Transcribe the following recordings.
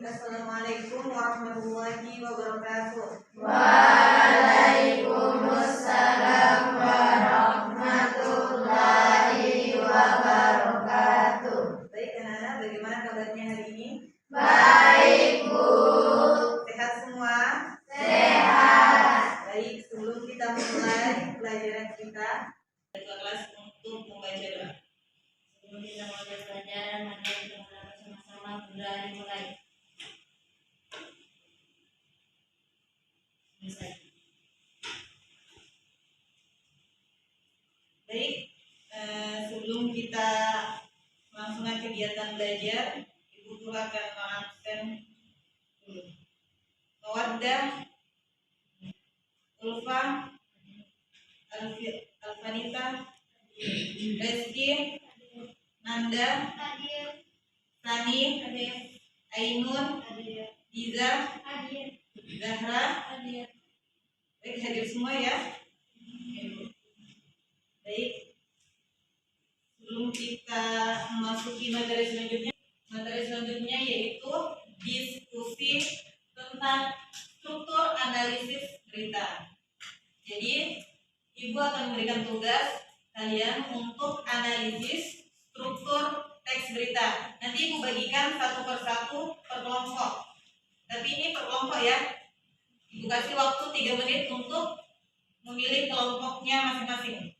Assalamualaikum warahmatullahi wabarakatuh. Waalaikumsalam warahmatullahi wabarakatuh. Baik anak-anak, bagaimana kabarnya hari ini? Baik, Bu. Sehat semua? Sehat. Baik, sebelum kita mulai pelajaran kita, kelas untuk membaca doa. Sebelum kita mulai pelajaran, mari kita sama-sama berani mulai. Baik, sebelum kita melangsungkan kegiatan belajar, Ibu Guru akan mengabsen dulu. Mawaddah, Ulfa, Alfanita, Reski, Nanda, Sani, Ainun, Diza, Zahra. Baik, hadir semua ya. Baik, sebelum kita memasuki materi selanjutnya yaitu diskusi tentang struktur analisis berita. Jadi, Ibu akan memberikan tugas kalian untuk analisis struktur teks berita. Nanti Ibu bagikan satu persatu per kelompok. Tapi ini per kelompok ya. Ibu kasih waktu 3 menit untuk memilih kelompoknya masing-masing.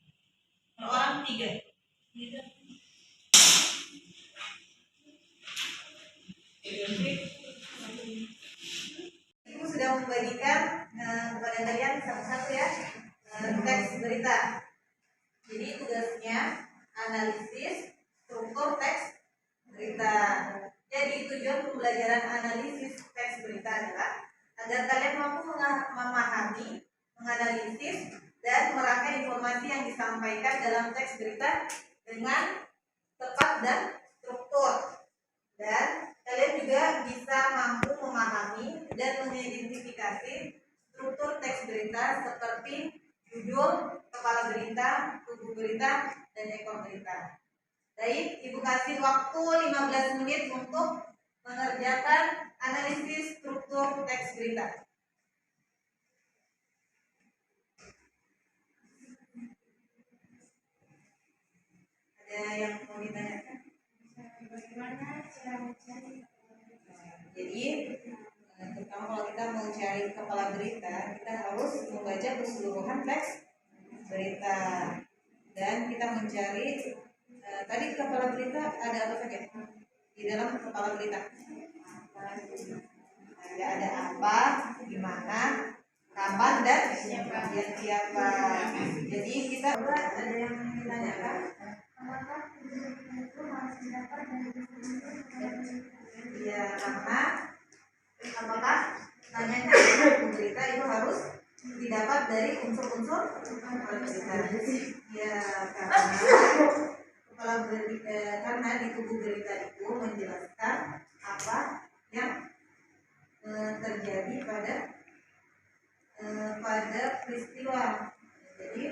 Per orang 3. Ibu sudah membagikan kepada kalian satu-satu ya teks berita. Jadi tugasnya analisis struktur teks berita. Jadi tujuan pembelajaran analisis teks berita adalah agar kalian mampu memahami, menganalisis, dan merangkai informasi yang disampaikan dalam teks berita dengan tepat dan struktur. Dan kalian juga bisa mampu memahami dan mengidentifikasi struktur teks berita seperti judul, kepala berita, tubuh berita, dan ekor berita. Baik, Ibu kasih waktu 15 menit untuk mengerjakan analisis struktur teks berita. Ada yang mau ditanyakan? Bagaimana cara mencari? Jadi, terutama kalau kita mau cari kepala berita, kita harus membaca keseluruhan teks berita. Dan kita mencari tadi kepala berita ada apa saja di dalam kepala berita? Ada apa, di mana, kapan, dan siapa. Jadi kita ada yang ditanyakan? Apakah itu harus didapat dari Ya, karena apakah tanyanya adalah berita itu harus didapat dari unsur-unsur berita. Ya, karena di tubuh berita itu menjelaskan apa yang terjadi pada peristiwa. Jadi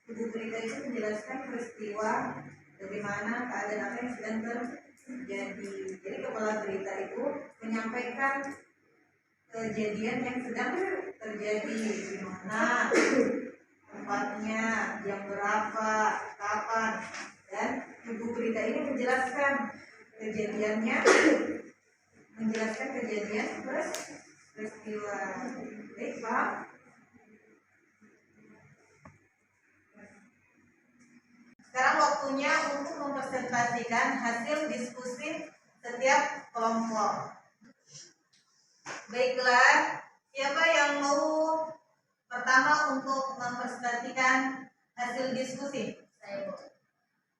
tubuh berita itu menjelaskan peristiwa bagaimana keadaan apa yang sedang terjadi. Jadi kepala berita itu menyampaikan kejadian yang sedang terjadi, di mana tempatnya, jam berapa, kapan, dan tubuh berita ini menjelaskan kejadiannya, menjelaskan kejadian peristiwa. Baik, Pak. Sekarang waktunya untuk mempresentasikan hasil diskusi setiap kelompok. Baiklah, siapa yang mau pertama untuk mempresentasikan hasil diskusi? Saya.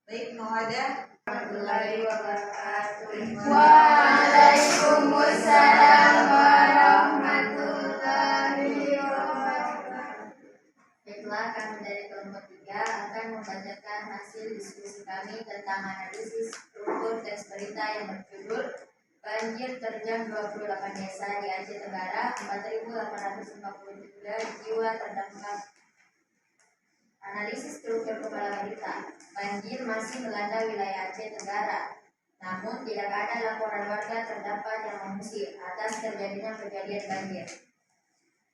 Baik, mau ada? warahmatullahi wabarakatuh. Waalaikumsalam warahmatullahi wabarakatuh. Baiklah, kami dari kelompok 3 akan membacakan hasil diskusi kami tentang analisis struktur teks berita yang berjudul Banjir terjang 28 desa di Aceh Tenggara, 4.853 jiwa terdampak. Analisis struktur kepala berita. Banjir masih melanda wilayah Aceh Tenggara. Namun tidak ada laporan warga terdapat yang mengungsi atas terjadinya kejadian banjir.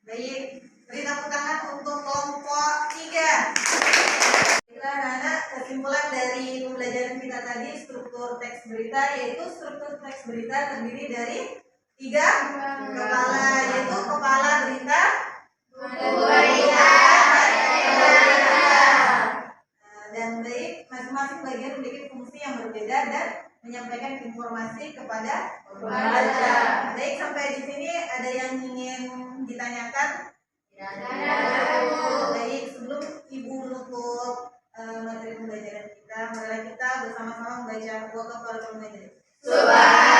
Baik, beri tepuk tangan untuk kelompok 3. Baiklah anak-anak, kesimpulan dari pembelajaran kita tadi struktur teks berita, yaitu struktur teks berita terdiri dari 3 kepala, yaitu kepala berita, dan baik, masing-masing bagian memiliki fungsi yang berbeda dan menyampaikan informasi kepada pembaca. Baik, sampai di sini ada yang ingin ditanyakan? Baik, sebelum Ibu menutup materi pembelajaran kita, marilah kita bersama-sama membaca doa kepada Tuhan.